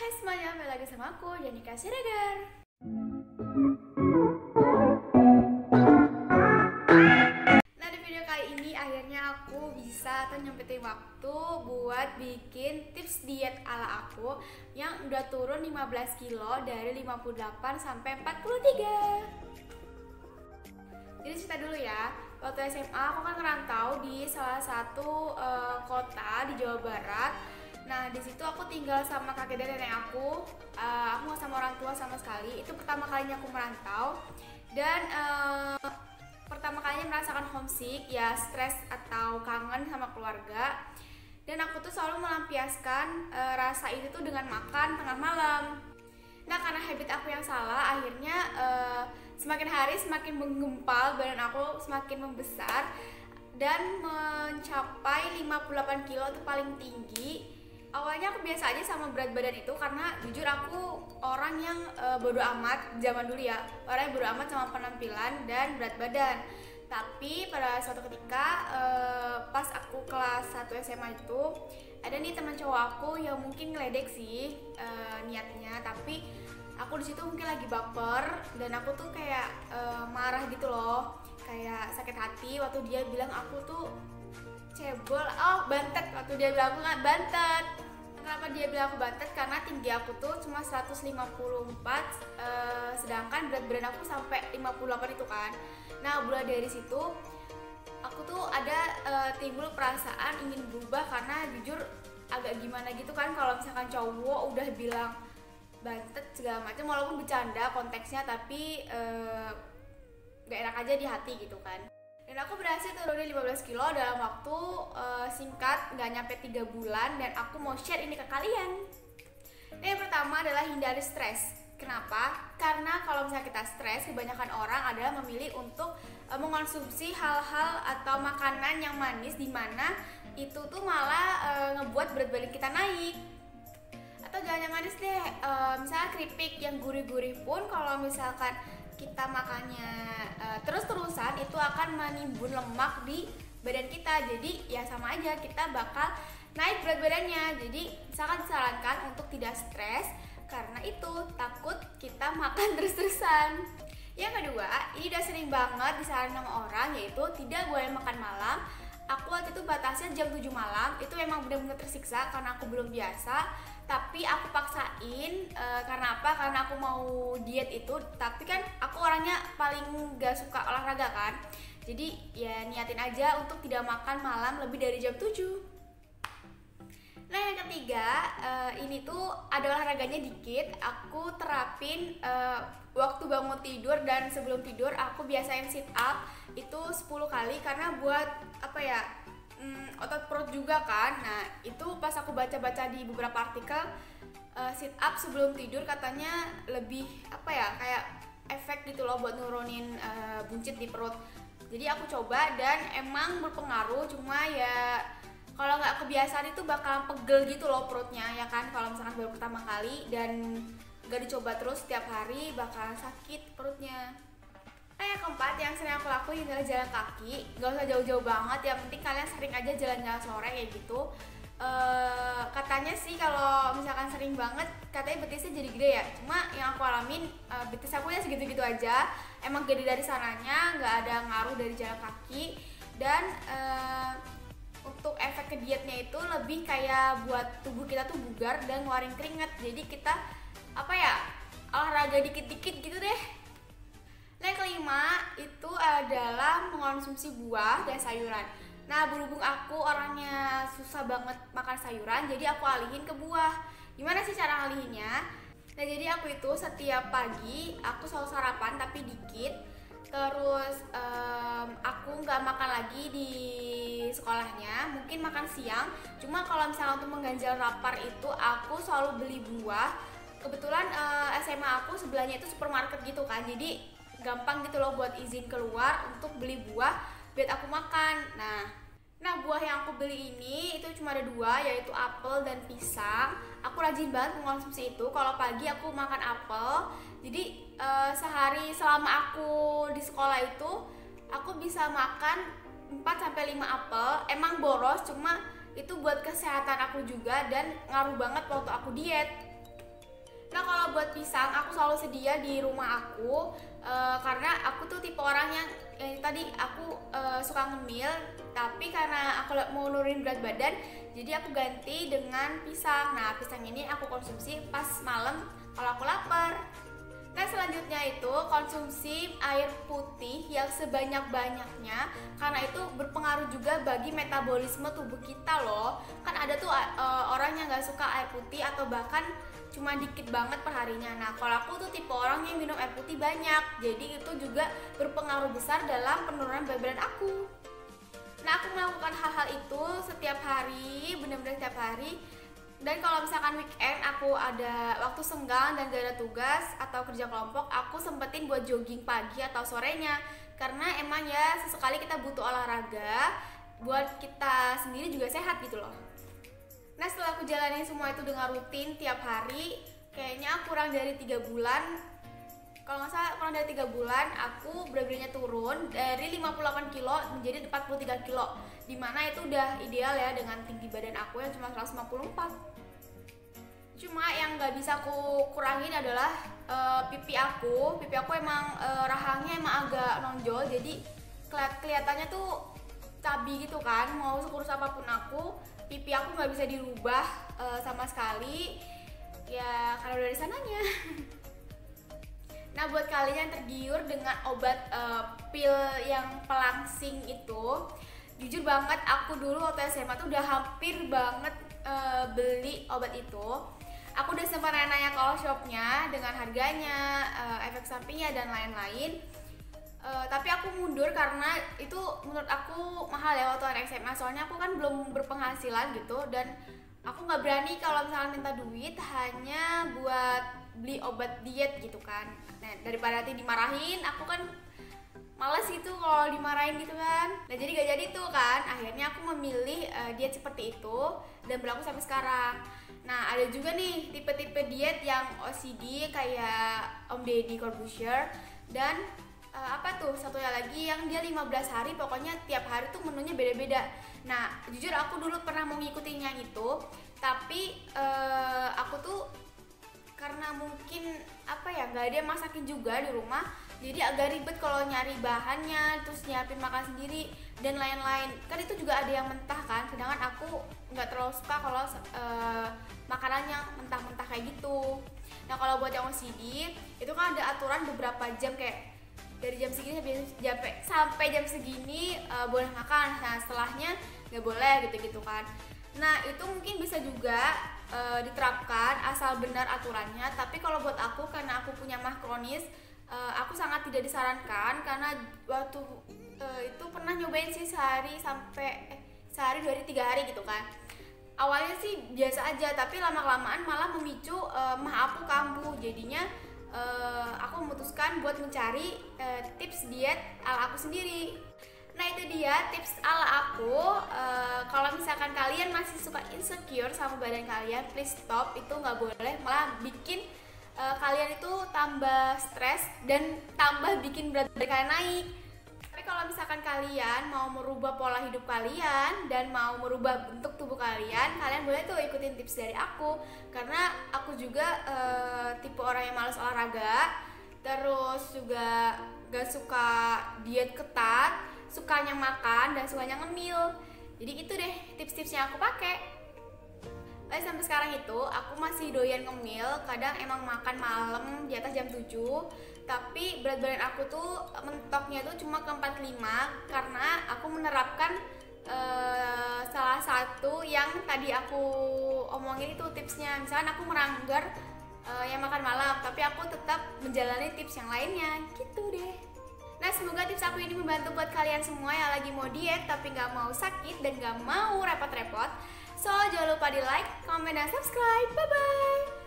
Hai semuanya, balik lagi sama aku, Janika Siregar. Nah, di video kali ini akhirnya aku bisa nyempetin waktu buat bikin tips diet ala aku yang udah turun 15 kilo dari 58 sampai 43. Jadi cerita dulu ya, waktu SMA aku kan ngerantau di salah satu kota di Jawa Barat. Nah, di situ aku tinggal sama kakek dan nenek aku. Aku nggak sama orang tua sama sekali. Itu pertama kalinya aku merantau dan pertama kalinya merasakan homesick, ya stres atau kangen sama keluarga. Dan aku tuh selalu melampiaskan rasa itu tuh dengan makan tengah malam. Nah, karena habit aku yang salah, akhirnya semakin hari semakin menggempal, badan aku semakin membesar dan mencapai 58 kilo itu paling tinggi. Awalnya aku biasa aja sama berat badan itu karena jujur aku orang yang bodo amat zaman dulu ya, orangnya bodo amat sama penampilan dan berat badan. Tapi pada suatu ketika pas aku kelas 1 SMA itu ada nih teman cowok aku yang mungkin ngeledek sih niatnya, tapi aku di situ mungkin lagi baper dan aku tuh kayak marah gitu loh, kayak sakit hati waktu dia bilang aku tuh cebol, bantet, waktu dia bilang aku nggak bantet. Kenapa dia bilang aku bantet? Karena tinggi aku tuh cuma 154, sedangkan berat badan aku sampai 58 itu kan. Nah, mulai dari situ aku tuh ada timbul perasaan ingin berubah karena jujur agak gimana gitu kan kalau misalkan cowok udah bilang bantet segala macam, walaupun bercanda konteksnya, tapi gak enak aja di hati gitu kan. Dan aku berhasil turunin 15 kilo dalam waktu singkat, gak nyampe 3 bulan, dan aku mau share ini ke kalian. Nah, yang pertama adalah hindari stres. Kenapa? Karena kalau misalnya kita stres, kebanyakan orang adalah memilih untuk mengonsumsi hal-hal atau makanan yang manis, dimana itu tuh malah ngebuat berat badan kita naik. Atau jangan yang manis deh, misalnya keripik yang gurih-gurih pun kalau misalkan kita makannya terus-terusan itu akan menimbun lemak di badan kita. Jadi ya sama aja, kita bakal naik berat badannya. Jadi misalkan disarankan untuk tidak stres karena itu takut kita makan terus-terusan. Yang kedua, ini udah sering banget disarankan sama orang, yaitu tidak boleh makan malam. Aku waktu itu batasnya jam 7 malam, itu emang benar-benar tersiksa karena aku belum biasa. Tapi aku paksain, karena apa? Karena aku mau diet itu. Tapi kan aku orangnya paling gak suka olahraga kan, jadi ya niatin aja untuk tidak makan malam lebih dari jam 7. Nah, yang ketiga, ini tuh ada olahraganya dikit. Aku terapin waktu bangun tidur dan sebelum tidur aku biasain sit up itu 10 kali, karena buat apa ya, otot perut juga kan. Nah, itu pas aku baca-baca di beberapa artikel, sit up sebelum tidur katanya lebih apa ya, kayak efek gitu loh buat nurunin buncit di perut. Jadi aku coba dan emang berpengaruh, cuma ya kalau nggak kebiasaan itu bakal pegel gitu loh perutnya ya kan, kalau misalkan baru pertama kali dan gak dicoba terus setiap hari bakalan sakit perutnya. Nah, yang keempat yang sering aku lakuin adalah jalan kaki. Gak usah jauh-jauh banget, yang penting kalian sering aja jalan-jalan sore kayak gitu. Katanya sih kalau misalkan sering banget, katanya betisnya jadi gede ya. Cuma yang aku alamin, betis aku ya segitu-gitu aja. Emang gede dari sananya, gak ada ngaruh dari jalan kaki. Dan untuk efek ke dietnya itu lebih kayak buat tubuh kita tuh bugar dan ngeluarin keringat. Jadi kita apa ya, olahraga dikit-dikit gitu deh. Nah, yang kelima itu adalah mengonsumsi buah dan sayuran. Nah, berhubung aku orangnya susah banget makan sayuran, jadi aku alihin ke buah. Gimana sih cara ngalihinnya? Nah, jadi aku itu setiap pagi aku selalu sarapan tapi dikit. Terus aku nggak makan lagi di sekolahnya, mungkin makan siang. Cuma kalau misalnya untuk mengganjal lapar itu aku selalu beli buah. Kebetulan SMA aku sebelahnya itu supermarket gitu kan, jadi gampang gitu loh buat izin keluar untuk beli buah biar aku makan. Nah, buah yang aku beli ini itu cuma ada 2, yaitu apel dan pisang. Aku rajin banget mengkonsumsi itu. Kalau pagi aku makan apel, jadi sehari selama aku di sekolah itu aku bisa makan 4-5 apel. Emang boros, cuma itu buat kesehatan aku juga dan ngaruh banget waktu aku diet. Nah kalau buat pisang aku selalu sedia di rumah aku, karena aku tuh tipe orang yang tadi aku suka ngemil, tapi karena aku mau nurunin berat badan, jadi aku ganti dengan pisang. Nah pisang ini aku konsumsi pas malam kalau aku lapar. Nah selanjutnya itu konsumsi air putih yang sebanyak-banyaknya, karena itu berpengaruh juga bagi metabolisme tubuh kita loh. Kan ada tuh orang yang gak suka air putih atau bahkan cuma dikit banget perharinya. Nah kalau aku tuh tipe orang yang minum air putih banyak, jadi itu juga berpengaruh besar dalam penurunan berat badan aku. Nah aku melakukan hal-hal itu setiap hari, benar-benar setiap hari. Dan kalau misalkan weekend aku ada waktu senggang dan gak ada tugas atau kerja kelompok, aku sempetin buat jogging pagi atau sorenya. Karena emang ya sesekali kita butuh olahraga buat kita sendiri juga sehat gitu loh. Nah setelah aku jalanin semua itu dengan rutin tiap hari, kayaknya kurang dari 3 bulan, kalau nggak salah kurang dari 3 bulan, aku berat-badannya turun dari 58 kilo menjadi 43 kilo, dimana itu udah ideal ya dengan tinggi badan aku yang cuma 154. Cuma yang nggak bisa aku kurangin adalah pipi aku emang rahangnya emang agak nonjol, jadi kelihatannya tuh cabi gitu kan. Mau sekurus apapun aku, pipi aku nggak bisa dirubah sama sekali, ya karena dari sananya. Nah buat kalian yang tergiur dengan obat pil yang pelangsing itu, jujur banget aku dulu waktu SMA tuh udah hampir banget beli obat itu. Aku udah sempat nanya ke all shopnya dengan harganya, efek sampingnya dan lain-lain. Tapi aku mundur karena itu menurut aku mahal ya waktu anak SMA. Soalnya aku kan belum berpenghasilan gitu, dan aku nggak berani kalau misalnya minta duit hanya buat beli obat diet gitu kan. Nah daripada nanti dimarahin, aku kan males gitu kalau dimarahin gitu kan. Nah jadi gak jadi tuh kan. Akhirnya aku memilih diet seperti itu dan berlaku sampai sekarang. Nah ada juga nih tipe-tipe diet yang OCD kayak Om Deddy Corbuzier, dan apa tuh satunya lagi yang dia 15 hari, pokoknya tiap hari tuh menunya beda-beda. Nah jujur aku dulu pernah mau ngikutin yang itu, tapi aku tuh karena mungkin apa ya, nggak ada yang masakin juga di rumah, jadi agak ribet kalau nyari bahannya, terus nyiapin makan sendiri dan lain-lain. Kan itu juga ada yang mentah kan, sedangkan aku nggak terlalu suka kalau makanannya mentah-mentah kayak gitu. Nah kalau buat yang OCD itu kan ada aturan beberapa jam, kayak dari jam segini sampai jam segini boleh makan, nah setelahnya nggak boleh gitu-gitu kan. Nah itu mungkin bisa juga diterapkan asal benar aturannya, tapi kalau buat aku karena aku punya mah kronis, aku sangat tidak disarankan, karena waktu itu pernah nyobain sih sehari 2 hari 3 hari gitu kan. Awalnya sih biasa aja, tapi lama-kelamaan malah memicu mah aku kambuh. Jadinya aku memutuskan buat mencari tips diet ala aku sendiri. Nah itu dia tips ala aku. Kalau misalkan kalian masih suka insecure sama badan kalian, please stop, itu nggak boleh, malah bikin kalian itu tambah stres dan tambah bikin berat badan kalian naik. Tapi kalau misalkan kalian mau merubah pola hidup kalian dan mau merubah bentuk tubuh kalian, kalian boleh tuh ikutin tips dari aku, karena aku juga tipe orang yang malas olahraga, terus juga gak suka diet ketat, sukanya makan dan sukanya ngemil. Jadi itu deh tips-tips yang aku pakai. Sampai sekarang itu aku masih doyan ngemil, kadang emang makan malam di atas jam 7, tapi berat badan aku tuh mentoknya tuh cuma ke 45, karena aku menerapkan salah satu yang tadi aku omongin itu tipsnya. Misalkan aku meranggar yang makan malam, tapi aku tetap menjalani tips yang lainnya gitu deh. Nah semoga tips aku ini membantu buat kalian semua yang lagi mau diet tapi gak mau sakit dan gak mau repot-repot. So jangan lupa di like, comment, dan subscribe. Bye bye.